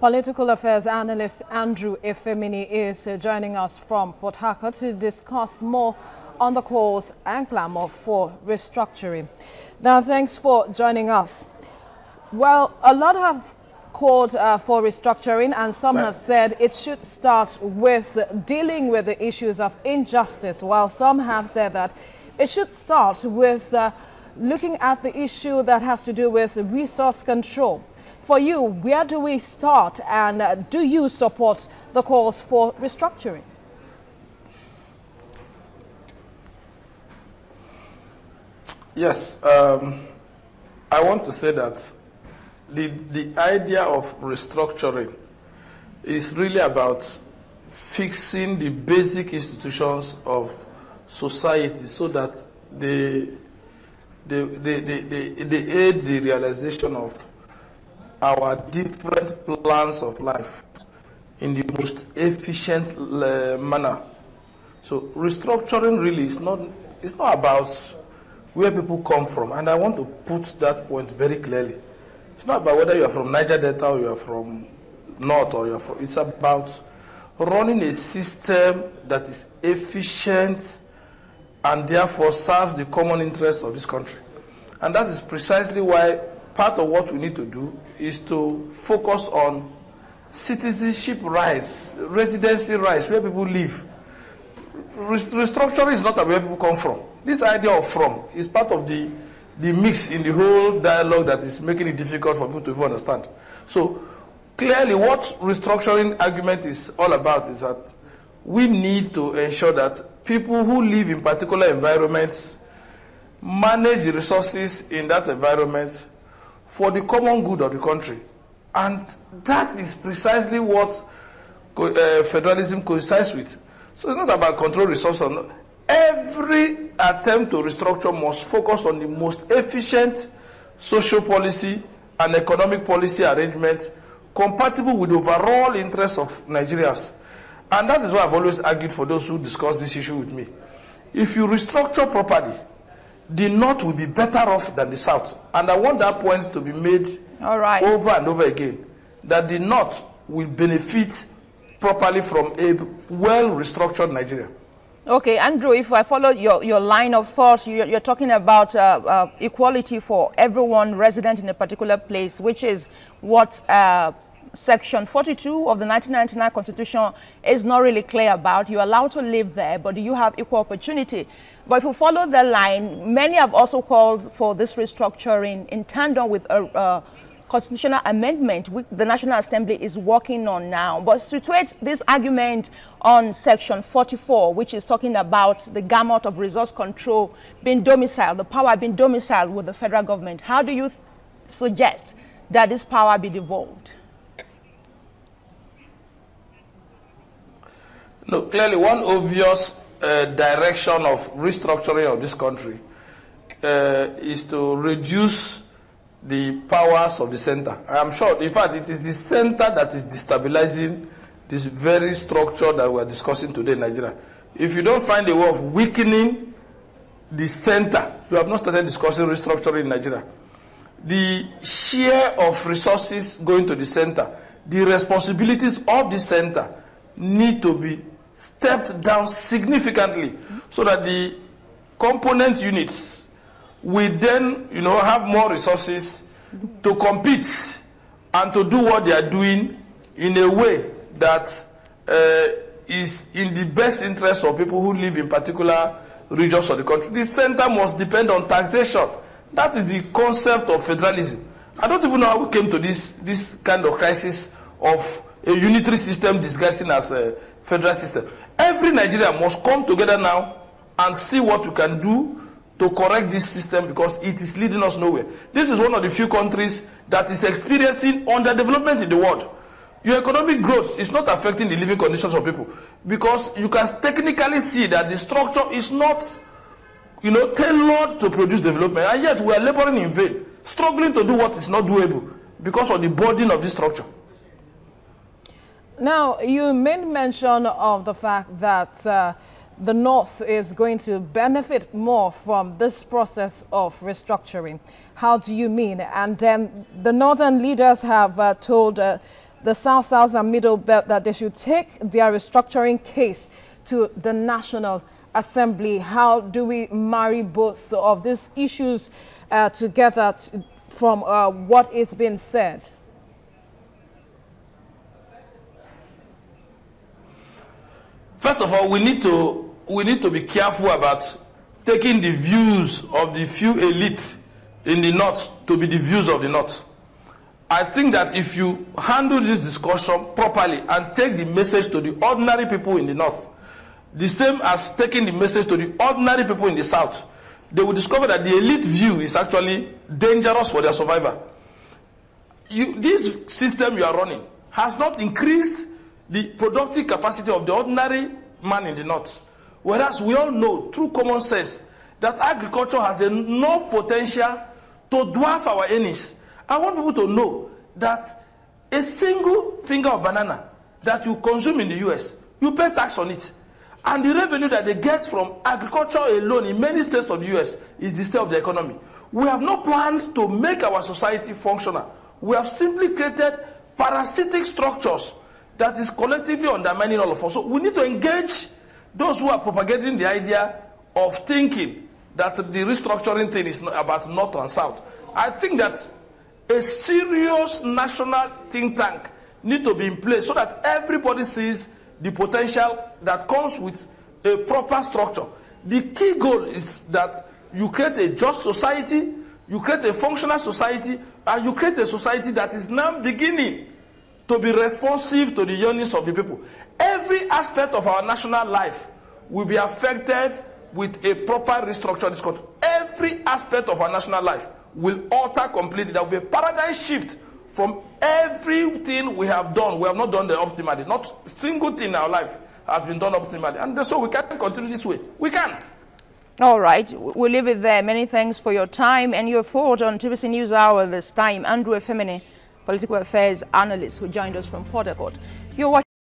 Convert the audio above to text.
Political affairs analyst Andrew Efemini is joining us from Port Harcourt to discuss more on the calls and clamor for restructuring. Now, thanks for joining us. Well, a lot have called for restructuring, and some have said it should start with dealing with the issues of injustice, while some have said that it should start with looking at the issue that has to do with resource control. For you, where do we start, and do you support the calls for restructuring? Yes, I want to say that the idea of restructuring is really about fixing the basic institutions of society so that they aid the realization of our different plans of life in the most efficient manner. So restructuring really is not about where people come from, and I want to put that point very clearly. It's not about whether you are from Niger Delta or you are from North or you are from. It's about running a system that is efficient and therefore serves the common interest of this country. And that is precisely why part of what we need to do is to focus on citizenship rights, residency rights, where people live. Restructuring is not about where people come from. This idea of from is part of the mix in the whole dialogue that is making it difficult for people to even understand. So clearly what restructuring argument is all about is that we need to ensure that people who live in particular environments manage the resources in that environment for the common good of the country. And that is precisely what federalism coincides with. So it's not about control resources. Every attempt to restructure must focus on the most efficient social policy and economic policy arrangements compatible with the overall interests of Nigerians. And that is why I've always argued for those who discuss this issue with me. If you restructure properly, the North will be better off than the South. And I want that point to be made over and over again, that the North will benefit properly from a well-restructured Nigeria. Okay, Andrew, if I follow your line of thought, you're talking about equality for everyone resident in a particular place, which is what Section 42 of the 1999 Constitution is not really clear about. You're allowed to live there, but do you have equal opportunity? But if you follow the line, many have also called for this restructuring in tandem with a constitutional amendment which the National Assembly is working on now. But situate this argument on Section 44, which is talking about the gamut of resource control being domiciled, the power being domiciled with the federal government. How do you suggest that this power be devolved? No, clearly one obvious direction of restructuring of this country is to reduce the powers of the center. I am sure, in fact, it is the center that is destabilizing this very structure that we are discussing today in Nigeria. If you don't find a way of weakening the center, you have not started discussing restructuring in Nigeria. The share of resources going to the center, the responsibilities of the center need to be stepped down significantly so that the component units will then, have more resources to compete and to do what they are doing in a way that is in the best interest of people who live in particular regions of the country. The center must depend on taxation. That is the concept of federalism. I don't even know how we came to this kind of crisis of a unitary system disguising as a federal system. Every Nigerian must come together now and see what we can do to correct this system, because it is leading us nowhere. This is one of the few countries that is experiencing underdevelopment in the world. Your economic growth is not affecting the living conditions of people, because you can technically see that the structure is not, tailored to produce development, and yet we are laboring in vain, struggling to do what is not doable because of the burden of this structure. Now, you made mention of the fact that the North is going to benefit more from this process of restructuring. How do you mean? And the Northern leaders have told the South and Middle Belt that they should take their restructuring case to the National Assembly. How do we marry both of these issues together from what is being said? First of all, we need to be careful about taking the views of the few elite in the North to be the views of the North. I think that if you handle this discussion properly and take the message to the ordinary people in the North, the same as taking the message to the ordinary people in the South, they will discover that the elite view is actually dangerous for their survival. This system you are running has not increased the productive capacity of the ordinary man in the North. Whereas we all know, through common sense, that agriculture has enough potential to dwarf our earnings. I want people to know that a single finger of banana that you consume in the US, you pay tax on it. And the revenue that they get from agriculture alone in many states of the US is the state of the economy. We have no plans to make our society functional. We have simply created parasitic structures that is collectively undermining all of us. So we need to engage those who are propagating the idea of thinking that the restructuring thing is about North and South. I think that a serious national think tank needs to be in place so that everybody sees the potential that comes with a proper structure. The key goal is that you create a just society, you create a functional society, and you create a society that is now beginning to be responsive to the yearnings of the people. Every aspect of our national life will be affected with a proper restructure of this country. Every aspect of our national life will alter completely. There will be a paradigm shift from everything we have done. We have not done the optimally. Not a single thing in our life has been done optimally. And so we can't continue this way. We can't. All right. We'll leave it there. Many thanks for your time and your thought on TVC News Hour this time. Andrew Efemini, political affairs analyst, who joined us from Port Harcourt. You're watching